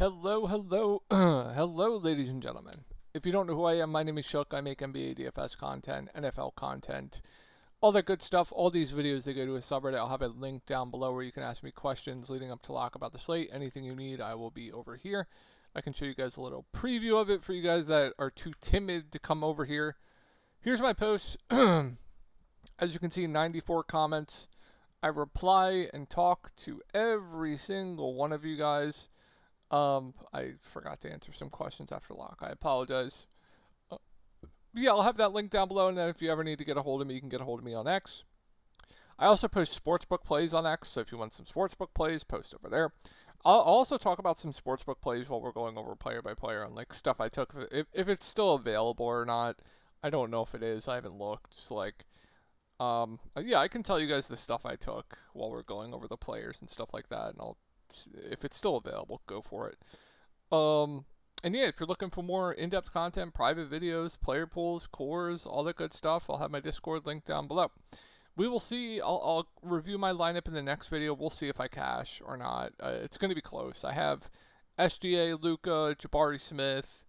Hello, hello, ladies and gentlemen. If you don't know who I am, my name is Shook. I make NBA DFS content, NFL content, all that good stuff. All these videos, they go to a subreddit. I'll have a link down below where you can ask me questions leading up to lock about the slate. Anything you need, I will be over here. I can show you guys a little preview of it for you guys that are too timid to come over here. Here's my post. As you can see, 94 comments. I reply and talk to every single one of you guys. I forgot to answer some questions after lock. I apologize. Uh, yeah, I'll have that link down below, and then if you ever need to get a hold of me, you can get a hold of me on X. I also post sportsbook plays on X, so if you want some sportsbook plays, post over there. I'll also talk about some sportsbook plays while we're going over player by player on like stuff I took. If it's still available or not, I don't know if it is. I haven't looked. So yeah, I can tell you guys the stuff I took while we're going over the players and stuff like that, and if it's still available, go for it. And yeah, if you're looking for more in-depth content, private videos, player pools, cores, all that good stuff, I'll have my Discord link down below. We will see. I'll review my lineup in the next video. We'll see if I cash or not. It's going to be close. I have SGA, Luka, Jabari Smith,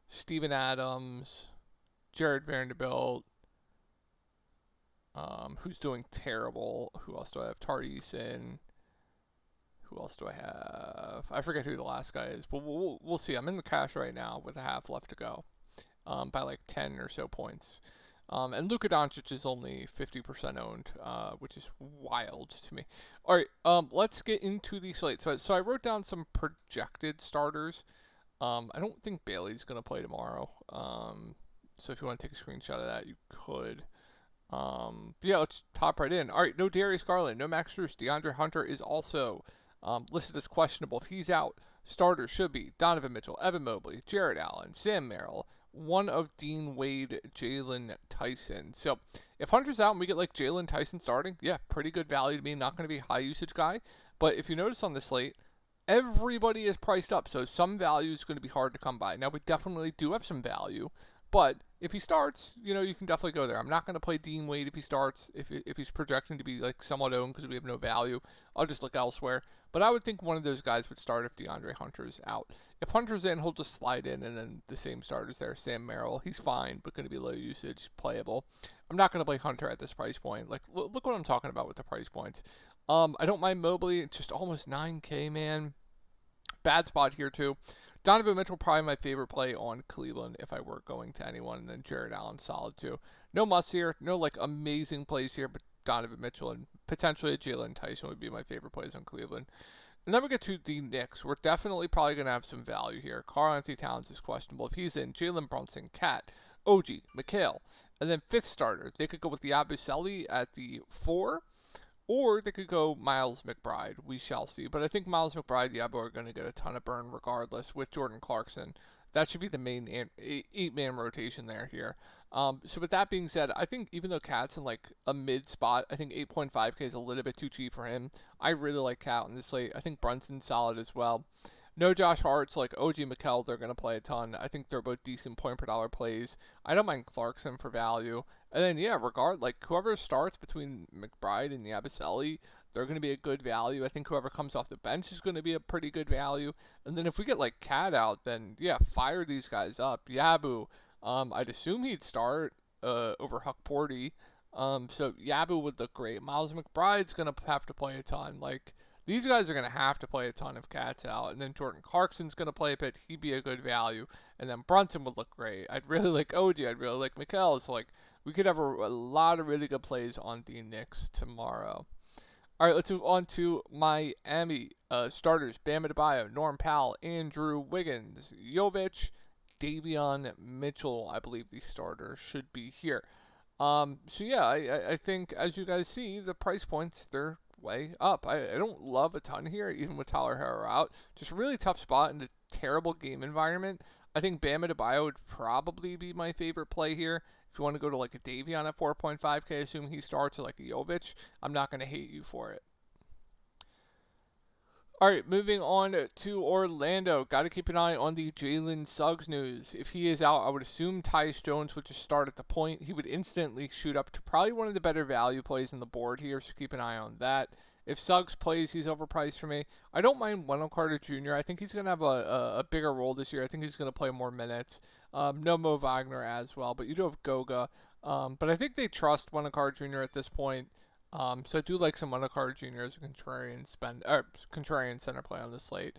Steven Adams, Jared Vanderbilt, who's doing terrible. Who else do I have? Tari Eason. Who else do I have? I forget who the last guy is, but we'll see. I'm in the cash right now with a half left to go, by like 10 or so points. And Luka Doncic is only 50% owned, which is wild to me. All right, let's get into the slate. So I wrote down some projected starters. I don't think Bailey's gonna play tomorrow. So if you want to take a screenshot of that, you could. Yeah, let's hop right in. All right, no Darius Garland, no Max Strus. DeAndre Hunter is also listed as questionable. If he's out, starters should be Donovan Mitchell, Evan Mobley, Jared Allen, Sam Merrill, one of Dean Wade, Jalen Tyson. So if Hunter's out and we get like Jalen Tyson starting, yeah, pretty good value to me. Not going to be a high usage guy. But if you notice on the slate, everybody is priced up. So some value is going to be hard to come by. Now, we definitely do have some value. But if he starts, you can definitely go there. I'm not going to play Dean Wade if he starts. If he's projecting to be like somewhat owned because we have no value, I'll just look elsewhere. But I would think one of those guys would start if DeAndre Hunter's out. If Hunter's in, he'll just slide in, and then the same starters there. Sam Merrill, he's fine, but going to be low usage, playable. I'm not going to play Hunter at this price point. Like, look what I'm talking about with the price points. I don't mind Mobley, just almost 9K, man. Bad spot here too. Donovan Mitchell probably my favorite play on Cleveland if I were going to anyone, and then Jared Allen solid too. No must here, no like amazing plays here, but Donovan Mitchell and potentially a Jalen Tyson would be my favorite plays on Cleveland. And then we get to the Knicks. We're definitely probably going to have some value here. Karl-Anthony Towns is questionable. If he's in, Jalen Brunson, Cat, OG, Mikal, and then fifth starter. They could go with the Yabusele at the 4. Or they could go Miles McBride. We shall see. But I think Miles McBride, Yabo are going to get a ton of burn regardless with Jordan Clarkson. That should be the main 8-man rotation there here. So with that being said, I think even though Cat's in like a mid spot, I think 8.5K is a little bit too cheap for him. I really like Cat on this slate. I think Brunson's solid as well. No Josh Hart's, like OG Mikal, they're going to play a ton. I think they're both decent point per dollar plays. I don't mind Clarkson for value. And then, yeah, whoever starts between McBride and Yabusele, they're going to be a good value. I think whoever comes off the bench is going to be a pretty good value. And then if we get, like, Cat out, then, yeah, fire these guys up. Yabu, I'd assume he'd start over Huck Porty. So Yabu would look great. Miles McBride's going to have to play a ton. Like, these guys are going to have to play a ton of Cats out. And then Jordan Clarkson's going to play a bit. He'd be a good value. And then Brunson would look great. I'd really like OG. I'd really like Mikal. So, like, we could have a lot of really good plays on the Knicks tomorrow. All right, let's move on to Miami starters. Bam Adebayo, Norm Powell, Andrew Wiggins, Jovic, Davion Mitchell. I believe the starters should be here. So, yeah, I think, as you guys see, the price points, they're way up. I don't love a ton here, even with Tyler Herro out. Just a really tough spot in a terrible game environment. I think Bam Adebayo would probably be my favorite play here. If you want to go to like a Davion at 4.5K, assume he starts, or like a Jovic, I'm not going to hate you for it. All right, moving on to Orlando. Got to keep an eye on the Jalen Suggs news. If he is out, I would assume Tyus Jones would just start at the point. He would instantly shoot up to probably one of the better value plays on the board here, so keep an eye on that. If Suggs plays, he's overpriced for me. I don't mind Wendell Carter Jr. I think he's going to have a bigger role this year. I think he's going to play more minutes. No Mo Wagner as well, but you do have Goga. But I think they trust Wendell Carter Jr. at this point. So I do like some Wendell Carter Jr. as a contrarian center play on the slate.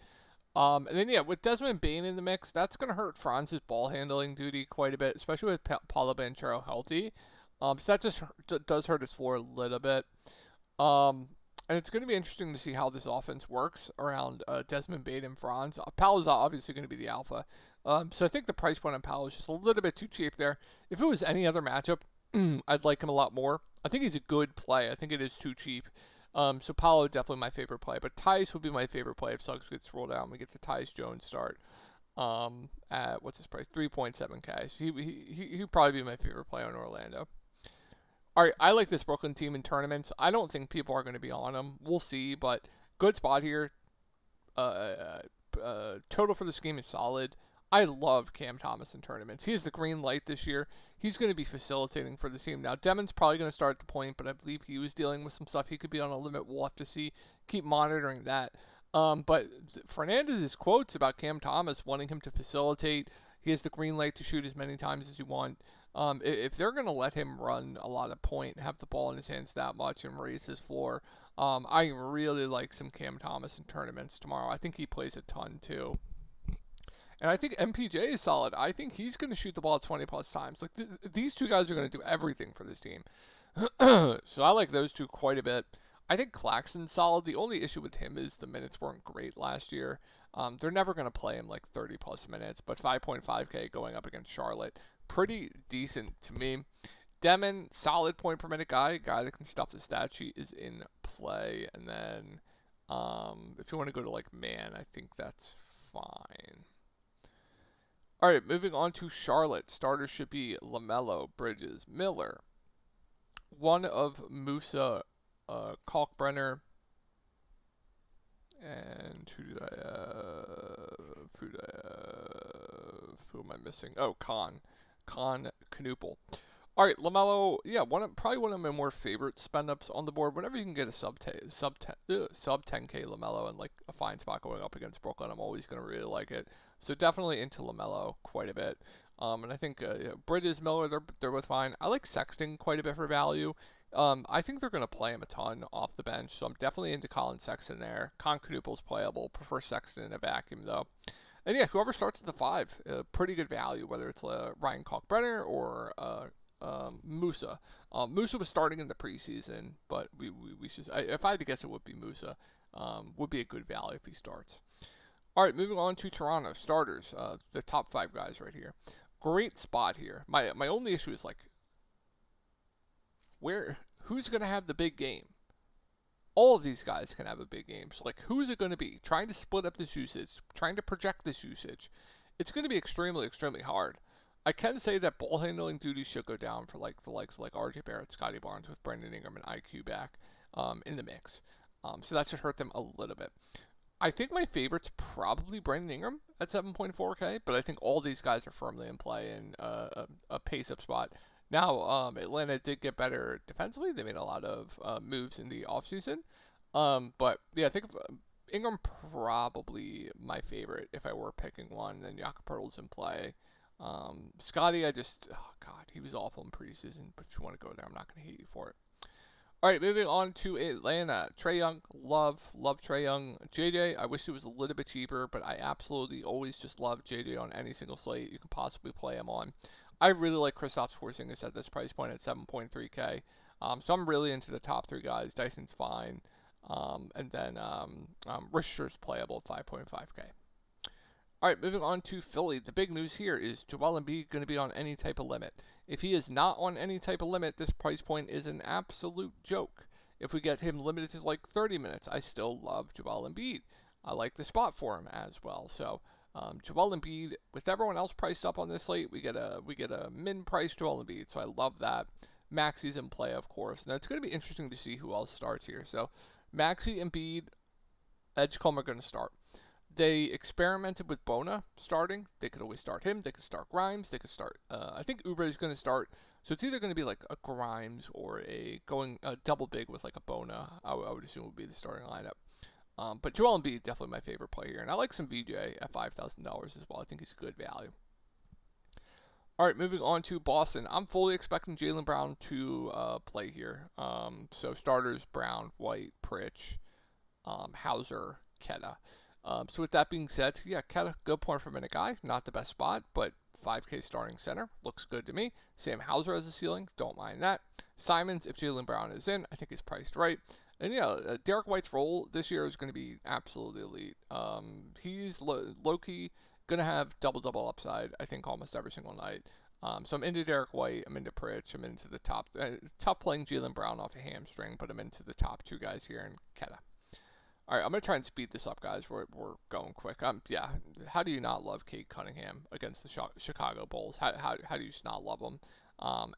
And then, yeah, with Desmond Bane in the mix, that's going to hurt Franz's ball handling duty quite a bit, especially with Paulo Banchero healthy. So that just does hurt his floor a little bit. And it's going to be interesting to see how this offense works around Desmond Bane and Franz. Paolo's obviously going to be the alpha. So I think the price point on Paolo is just a little bit too cheap there. If it was any other matchup, I'd like him a lot more. I think he's a good play. I think it is too cheap. So Paolo definitely my favorite play, but Tyus would be my favorite play if Suggs gets rolled out and we get the Tyus Jones start. At what's his price? 3.7K. So he'd probably be my favorite play on Orlando. All right, I like this Brooklyn team in tournaments. I don't think people are going to be on them. We'll see, but good spot here. Total for this game is solid. I love Cam Thomas in tournaments. He has the green light this year. He's going to be facilitating for the team. Now, Demon's probably going to start at the point, but I believe he was dealing with some stuff. He could be on a limit. We'll have to see. Keep monitoring that. But Fernandez's quotes about Cam Thomas wanting him to facilitate, he has the green light to shoot as many times as you want. If they're going to let him run a lot of point, have the ball in his hands that much, and raise his floor, I really like some Cam Thomas in tournaments tomorrow. I think he plays a ton too. And I think MPJ is solid. I think he's going to shoot the ball 20 plus times. Like these two guys are going to do everything for this team. So I like those two quite a bit. I think Claxton's solid. The only issue with him is the minutes weren't great last year. They're never going to play him like 30 plus minutes, but 5.5K going up against Charlotte, pretty decent to me. Demon, solid point per minute guy that can stuff the stat sheet is in play. And then if you want to go to like man, I think that's fine. All right, moving on to Charlotte. Starters should be LaMelo, Bridges, Miller. One of Musa, Kalkbrenner, and who am I missing? Oh, Khan Knuppel. All right, LaMelo, yeah, probably one of my more favorite spend ups on the board. Whenever you can get a sub 10K LaMelo and like a fine spot going up against Brooklyn, I'm always gonna really like it. So definitely into LaMelo quite a bit. And I think Bridges, Miller, they're both fine. I like Sexton quite a bit for value. I think they're gonna play him a ton off the bench, so I'm definitely into Colin Sexton there. Knuppel's playable. Prefer Sexton in a vacuum though. And yeah, whoever starts at the 5, pretty good value, whether it's Ryan Kalkbrenner or Musa. Musa was starting in the preseason, but we should. If I had to guess, it would be Musa. Would be a good value if he starts. All right, moving on to Toronto starters. The top 5 guys right here. Great spot here. My only issue is like, who's gonna have the big game? All of these guys can have a big game. So like, who's it going to be? Trying to split up this usage, trying to project this usage. It's going to be extremely, extremely hard. I can say that ball handling duties should go down for like the likes of like RJ Barrett, Scotty Barnes with Brandon Ingram and IQ back in the mix. So that should hurt them a little bit. I think my favorite's probably Brandon Ingram at 7.4K, but I think all these guys are firmly in play in a pace-up spot. Now, Atlanta did get better defensively. They made a lot of moves in the offseason. But, yeah, I think Ingram probably my favorite if I were picking one. Then Jakob Poeltl's in play. Scotty, he was awful in preseason. But if you want to go there, I'm not going to hate you for it. All right, moving on to Atlanta. Trae Young, love Trae Young. JJ, I wish it was a little bit cheaper, but I absolutely always just love JJ on any single slate you can possibly play him on. I really like Kristaps Porzingis at this price point at 7.3K. So I'm really into the top 3 guys. Dyson's fine. And then Risher's playable at 5.5K. All right, moving on to Philly. The big news here is Joel Embiid going to be on any type of limit. If he is not on any type of limit, this price point is an absolute joke. If we get him limited to like 30 minutes, I still love Joel Embiid. I like the spot for him as well. So Joel Embiid, with everyone else priced up on this slate, we get a min-price Joel Embiid. So I love that. Maxi's in play, of course. Now it's going to be interesting to see who else starts here. So Maxi, Embiid, Edgecombe are going to start. They experimented with Bona starting. They could always start him. They could start Grimes. They could start. I think Oubre is going to start. So it's either going to be like a Grimes or a going double big with like a Bona. I would assume would be the starting lineup. But Joel Embiid definitely my favorite player here, and I like some VJ at $5,000 as well. I think he's a good value. All right, moving on to Boston. I'm fully expecting Jaylen Brown to play here. So starters: Brown, White, Pritch, Hauser, Keta. So with that being said, yeah, Keta, good point per minute guy. Not the best spot, but 5K starting center looks good to me. Sam Hauser has a ceiling, don't mind that. Simons, if Jaylen Brown is in, I think he's priced right. And yeah, Derek White's role this year is going to be absolutely elite. He's low-key going to have double-double upside, I think, almost every single night. So I'm into Derek White, I'm into Pritch, I'm into the tough playing Jaylen Brown off a hamstring, but I'm into the top two guys here in Keta. All right, I'm going to try and speed this up, guys. We're going quick. Yeah, how do you not love Cade Cunningham against the Chicago Bulls? How do you just not love him?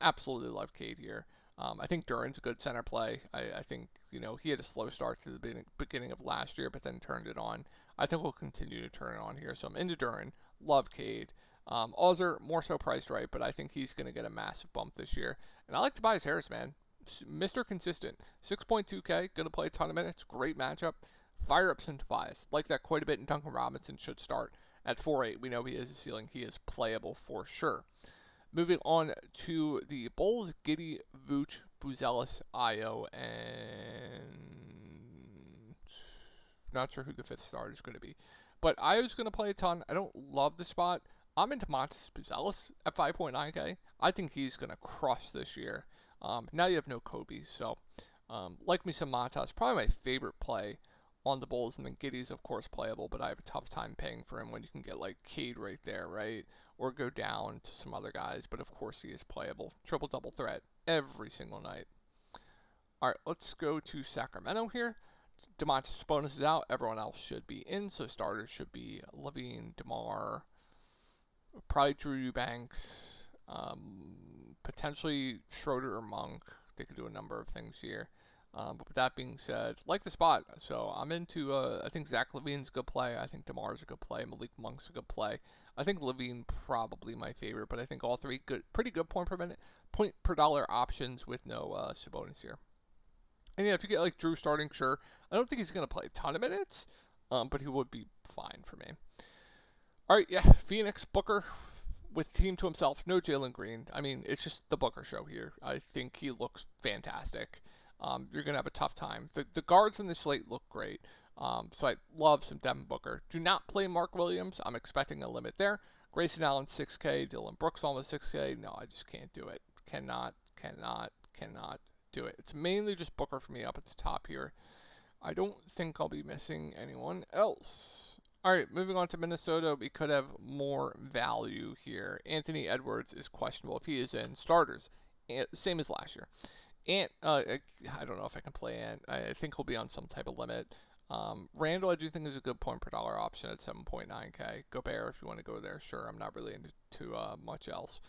Absolutely love Cade here. I think Duran's a good center play. I think, he had a slow start to the beginning of last year, but then turned it on. I think we'll continue to turn it on here. So I'm into Duran. Love Cade. Ozer, more so priced right, but I think he's going to get a massive bump this year. And I like Tobias Harris, man. Mr. Consistent. 6.2K, going to play a ton of minutes. Great matchup. Fire up some Tobias. Like that quite a bit, and Duncan Robinson should start at 4.8. We know he is a ceiling. He is playable for sure. Moving on to the Bulls, Giddey, Vooch, Buzelis, Io, and not sure who the fifth starter is going to be. But Io's going to play a ton. I don't love the spot. I'm into Montes Buzelis at 5.9K. I think he's going to crush this year. Now you have no Kobe, so like me some Montes. Probably my favorite play on the Bulls, and then Giddey's of course playable, but I have a tough time paying for him when you can get like Cade right there, right? Or go down to some other guys, but of course he is playable. Triple-double threat every single night. All right, let's go to Sacramento here. Domantas Sabonis is out. Everyone else should be in, so starters should be LaVine, DeMar, probably Drew Eubanks, potentially Schroeder or Monk. They could do a number of things here. But with that being said, like the spot. So I'm into, I think Zach LaVine's a good play. I think DeMar's a good play. Malik Monk's a good play. I think LaVine probably my favorite, but I think all three pretty good point per dollar options with no Sabonis here. And yeah, if you get like Drew starting, sure. I don't think he's going to play a ton of minutes, but he would be fine for me. All right, yeah, Phoenix, Booker with team to himself. No Jalen Green. I mean, it's just the Booker show here. I think he looks fantastic. You're going to have a tough time. The guards in the slate look great. So I love some Devin Booker. Do not play Mark Williams. I'm expecting a limit there. Grayson Allen, 6K. Dylan Brooks, almost 6K. No, I just can't do it. Cannot do it. It's mainly just Booker for me up at the top here. I don't think I'll be missing anyone else. All right, moving on to Minnesota. We could have more value here. Anthony Edwards is questionable if he is in starters. Same as last year. Ant, I don't know if I can play Ant. I think he'll be on some type of limit. Randall, I do think is a good point per dollar option at 7.9K. Gobert, if you want to go there, sure. I'm not really into much else.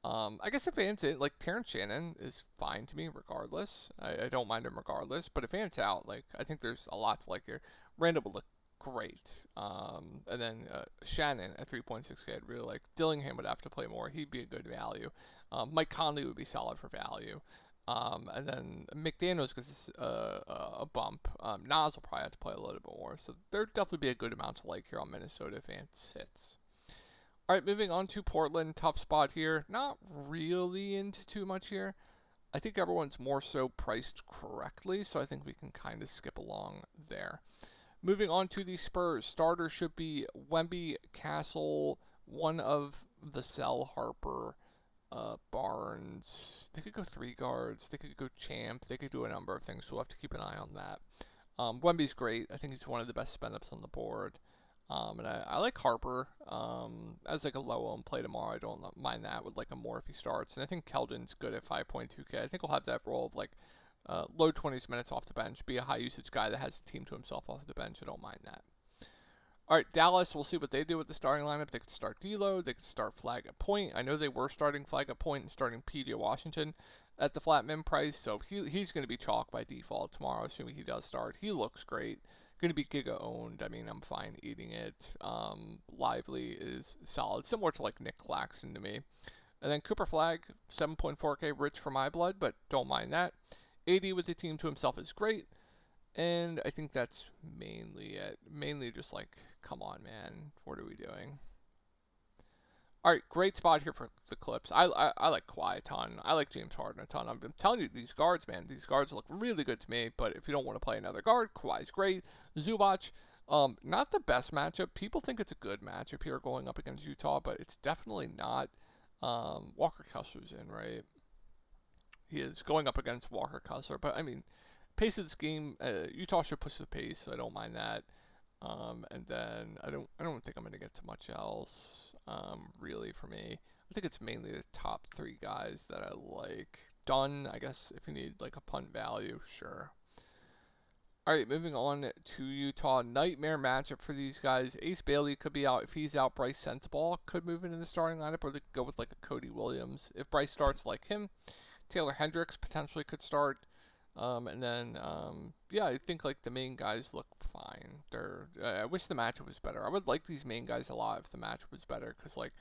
I guess if Ant's in, like Terrence Shannon is fine to me regardless. I don't mind him regardless. But if Ant's out, like I think there's a lot to like here. Randall would look great. And then Shannon at 3.6K, I'd really like. Dillingham would have to play more. He'd be a good value. Mike Conley would be solid for value. And then McDaniels gets a bump. Nas will probably have to play a little bit more. So there'd definitely be a good amount to like here on Minnesota if Ant sits. All right, moving on to Portland. Tough spot here. Not really into too much here. I think everyone's more so priced correctly, so I think we can kind of skip along there. Moving on to the Spurs. Starters should be Wemby, Castle, one of Vassell, Harper, Barnes. They could go 3 guards. They could go Champ. They could do a number of things, so we'll have to keep an eye on that. Wemby's great. I think he's one of the best spend-ups on the board. And I like Harper as like a low-owned play tomorrow. I don't mind that with like a more if he starts. And I think Keldon's good at 5.2K. I think he'll have that role of like low 20s minutes off the bench, be a high-usage guy that has a team to himself off the bench. I don't mind that. All right, Dallas, we'll see what they do with the starting lineup. They could start D'Lo. They could start Flag at point. I know they were starting Flag at point and starting P.J. Washington at the flat min price, so he's going to be chalk by default tomorrow, assuming he does start. He looks great. going to be Giga owned. I mean, I'm fine eating it. Lively is solid, similar to like Nick Claxton to me. And then Cooper Flag, 7.4K, rich for my blood, but don't mind that. 80 with the team to himself is great. And I think that's mainly it. Mainly just like, come on, man. What are we doing? All right, great spot here for the Clips. I like Kawhi a ton. I like James Harden a ton. I'm telling you, these guards, man, these guards look really good to me. But if you don't want to play another guard, Kawhi's great. Zubac, not the best matchup. People think it's a good matchup here going up against Utah, but it's definitely not. Walker Kessler's in, right? He is going up against Walker Kessler, but I mean, pace of this game, Utah should push the pace, so I don't mind that. And then I don't think I'm gonna get to much else, really for me. I think it's mainly the top three guys that I like. Dunn, I guess if you need like a punt value, sure. All right, moving on to Utah. Nightmare matchup for these guys. Ace Bailey could be out. If he's out, Bryce Sensabaugh could move into the starting lineup, or they could go with like a Cody Williams. If Bryce starts like him, Taylor Hendricks potentially could start. And then, yeah, I think like the main guys look fine. I wish the matchup was better. I would like these main guys a lot if the matchup was better, because like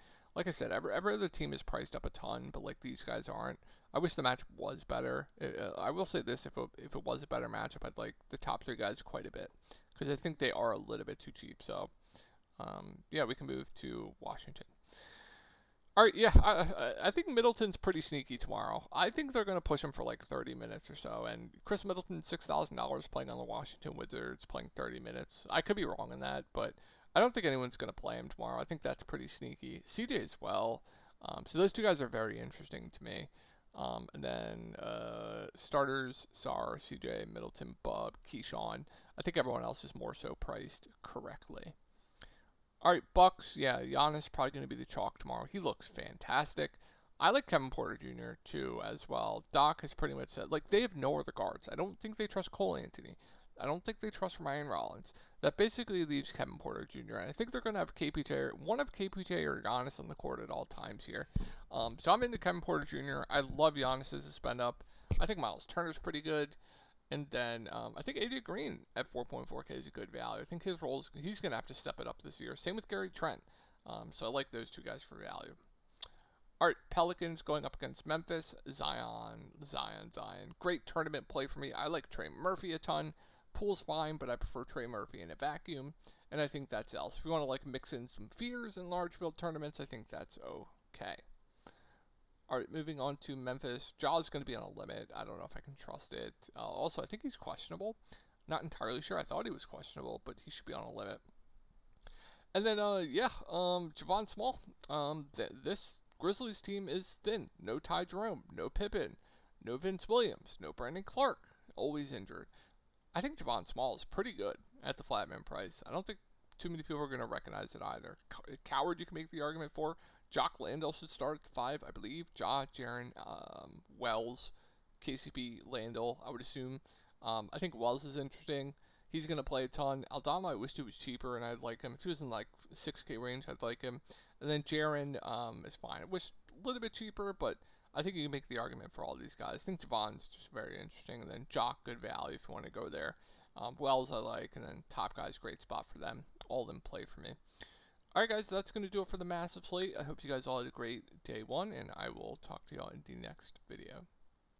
I said, every other team is priced up a ton, but like these guys aren't. I wish the matchup was better. I will say this: if it was a better matchup, I'd like the top three guys quite a bit, because I think they are a little bit too cheap. So, yeah, we can move to Washington. All right, yeah, I think Middleton's pretty sneaky tomorrow. I think they're going to push him for like 30 minutes or so. And Chris Middleton, $6,000 playing on the Washington Wizards, playing 30 minutes. I could be wrong in that, but I don't think anyone's going to play him tomorrow. I think that's pretty sneaky. CJ as well. So those two guys are very interesting to me. And then starters, Sar, CJ, Middleton, Bub, Keyshawn. I think everyone else is more so priced correctly. All right, Bucks. Yeah, Giannis probably going to be the chalk tomorrow. He looks fantastic. I like Kevin Porter Jr. too as well. Doc has pretty much said like they have no other guards. I don't think they trust Cole Anthony. I don't think they trust Ryan Rollins. That basically leaves Kevin Porter Jr. And I think they're going to have one of KPJ or Giannis on the court at all times here. So I'm into Kevin Porter Jr. I love Giannis as a spend up. I think Miles Turner's pretty good. And then I think AJ Green at 4.4K is a good value. I think his roles, he's going to have to step it up this year. Same with Gary Trent. So I like those two guys for value. All right, Pelicans going up against Memphis. Zion. Great tournament play for me. I like Trey Murphy a ton. Poole's fine, but I prefer Trey Murphy in a vacuum. And I think that's else. If you want to like mix in some fears in large field tournaments, I think that's okay. All right, moving on to Memphis. Jaw's going to be on a limit. I don't know if I can trust it. Also, I think he's questionable. Not entirely sure. I thought he was questionable, but he should be on a limit. And then, Javon Small. This Grizzlies team is thin. No Ty Jerome, no Pippen, no Vince Williams, no Brandon Clark. Always injured. I think Javon Small is pretty good at the flatman price. I don't think too many people are going to recognize it either. Coward, you can make the argument for. Jock Landale should start at the 5, I believe. Jaren, Wells, KCP, Landale, I would assume. I think Wells is interesting. He's going to play a ton. Aldama, I wished he was cheaper, and I'd like him. If he was in like 6K range, I'd like him. And then Jaren is fine. I wish a little bit cheaper, but I think you can make the argument for all these guys. I think Javon's just very interesting. And then Jock, good value if you want to go there. Wells, I like. And then top guys, great spot for them. All in play for me. Alright guys, that's going to do it for the massive slate. I hope you guys all had a great day one, and I will talk to y'all in the next video.